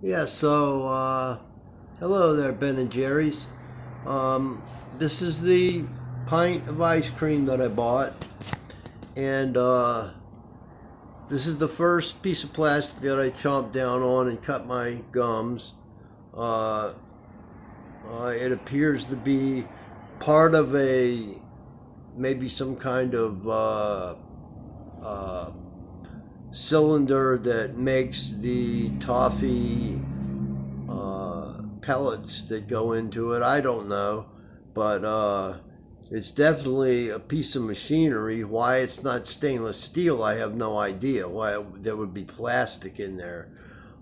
Yeah, hello there, Ben and Jerry's. Um, this is the pint of ice cream that I bought, and this is the first piece of plastic that I chomped down on and cut my gums. Uh, it appears to be part of maybe some kind of uh, cylinder that makes the toffee pellets that go into it. I don't know, but it's definitely a piece of machinery. Why it's not stainless steel, I have no idea. Why there would be plastic in there,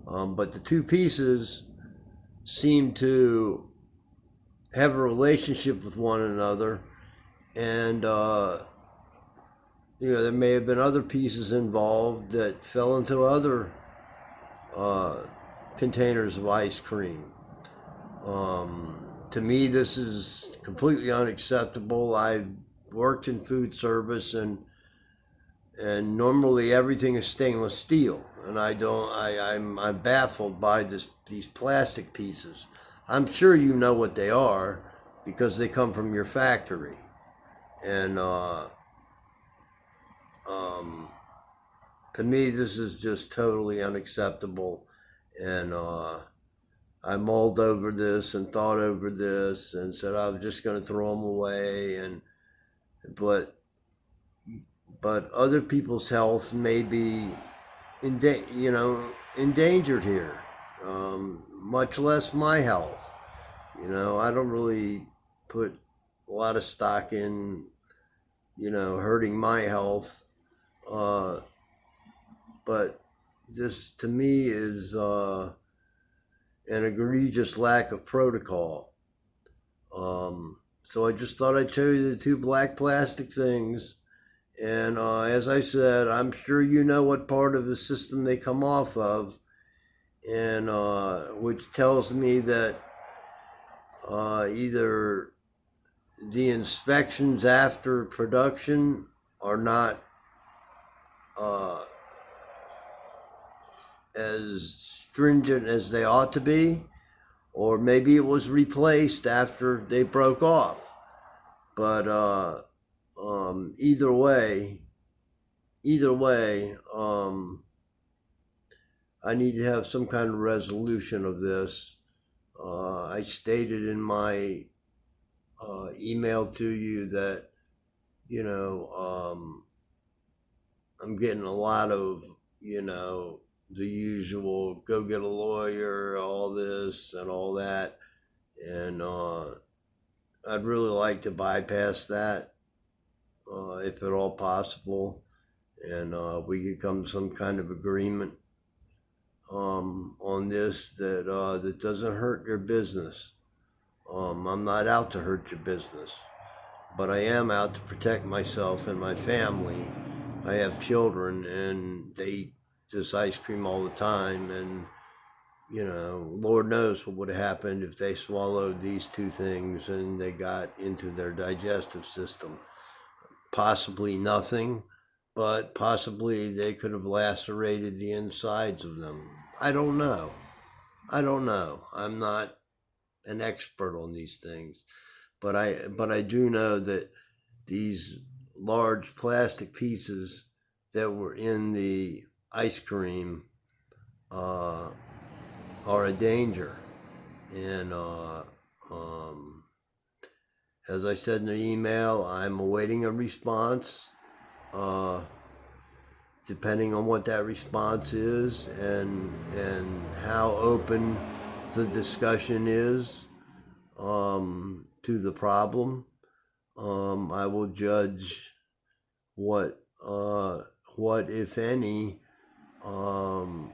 but the two pieces seem to have a relationship with one another, and there may have been other pieces involved that fell into other uh, containers of ice cream. To me, this is completely unacceptable. I've worked in food service, and normally everything is stainless steel, and I don't. I'm baffled by these plastic pieces. I'm sure you know what they are because they come from your factory, and um, to me, this is just totally unacceptable, and I mulled over this and thought over this and said I was just going to throw them away, and but other people's health may be endangered here, much less my health. I don't really put a lot of stock in hurting my health, uh, but this to me is an egregious lack of protocol. So I just thought I'd show you the two black plastic things. And as I said, I'm sure you know what part of the system they come off of, and which tells me that either the inspections after production are not uh, as stringent as they ought to be, or maybe it was replaced after they broke off. But either way, either way, I need to have some kind of resolution of this. I stated in my email to you that, you know, I'm getting a lot of, the usual go get a lawyer, all this and all that. And I'd really like to bypass that if at all possible. And we could come to some kind of agreement on this that doesn't hurt your business. I'm not out to hurt your business, but I am out to protect myself and my family. I have children, and they eat this ice cream all the time, and Lord knows what would have happened if they swallowed these two things and they got into their digestive system. Possibly nothing, but possibly they could have lacerated the insides of them. I don't know. I don't know. I'm not an expert on these things, but I do know that these large plastic pieces that were in the ice cream uh, are a danger. And um, as I said in the email, I'm awaiting a response. Uh, Depending on what that response is and how open the discussion is to the problem, I will judge what uh, what if any um,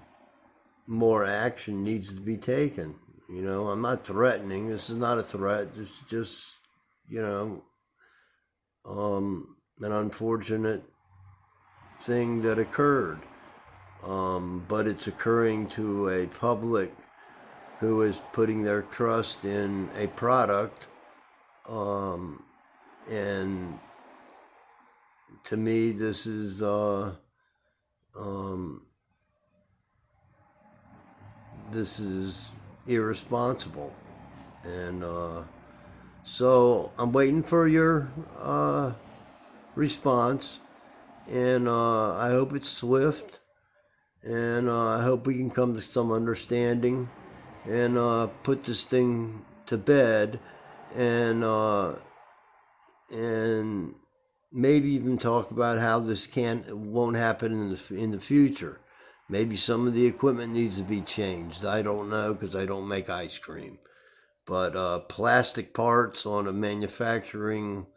more action needs to be taken. I'm not threatening. This is not a threat. It's just you know an unfortunate thing that occurred. But it's occurring to a public who is putting their trust in a product. Um, and to me, this is um, this is irresponsible. And so I'm waiting for your response, and I hope it's swift, and I hope we can come to some understanding and put this thing to bed, and and maybe even talk about how this won't happen in the future. Maybe some of the equipment needs to be changed. I don't know because I don't make ice cream. But plastic parts on a manufacturing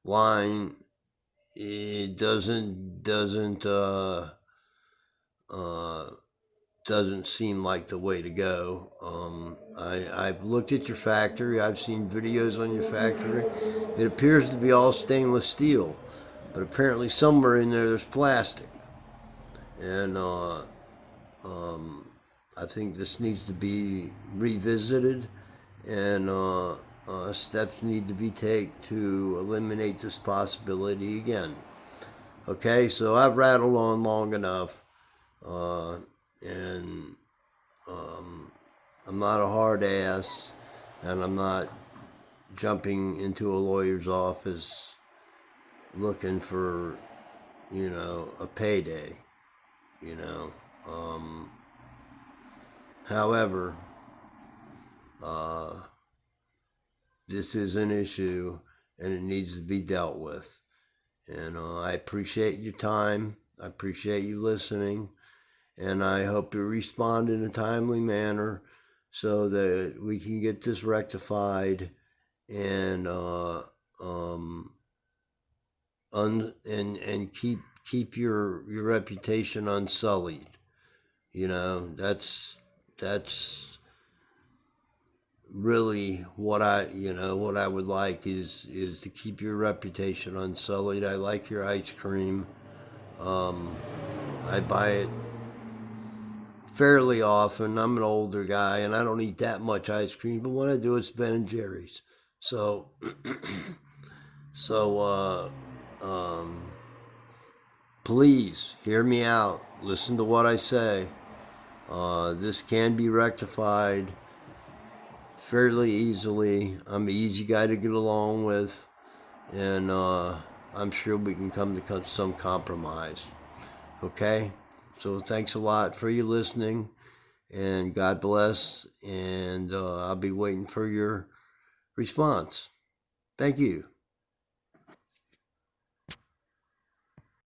line, it uh, doesn't seem like the way to go. I've looked at your factory. I've seen videos on your factory. It appears to be all stainless steel, but apparently somewhere in there's plastic. And I think this needs to be revisited, and steps need to be taken to eliminate this possibility again. Okay, so I've rattled on long enough, and I'm not a hard ass, and I'm not jumping into a lawyer's office looking for, a payday, you know. However, this is an issue and it needs to be dealt with. And I appreciate your time. I appreciate you listening. And I hope you respond in a timely manner so that we can get this rectified and and keep your reputation unsullied. That's really what I would like is to keep your reputation unsullied. I like your ice cream. I buy it fairly often. I'm an older guy and I don't eat that much ice cream, but when I do, it's Ben and Jerry's. So, so please hear me out. Listen to what I say. This can be rectified fairly easily. I'm an easy guy to get along with, and I'm sure we can come to some compromise. Okay? So thanks a lot for you listening, and God bless, and I'll be waiting for your response. Thank you.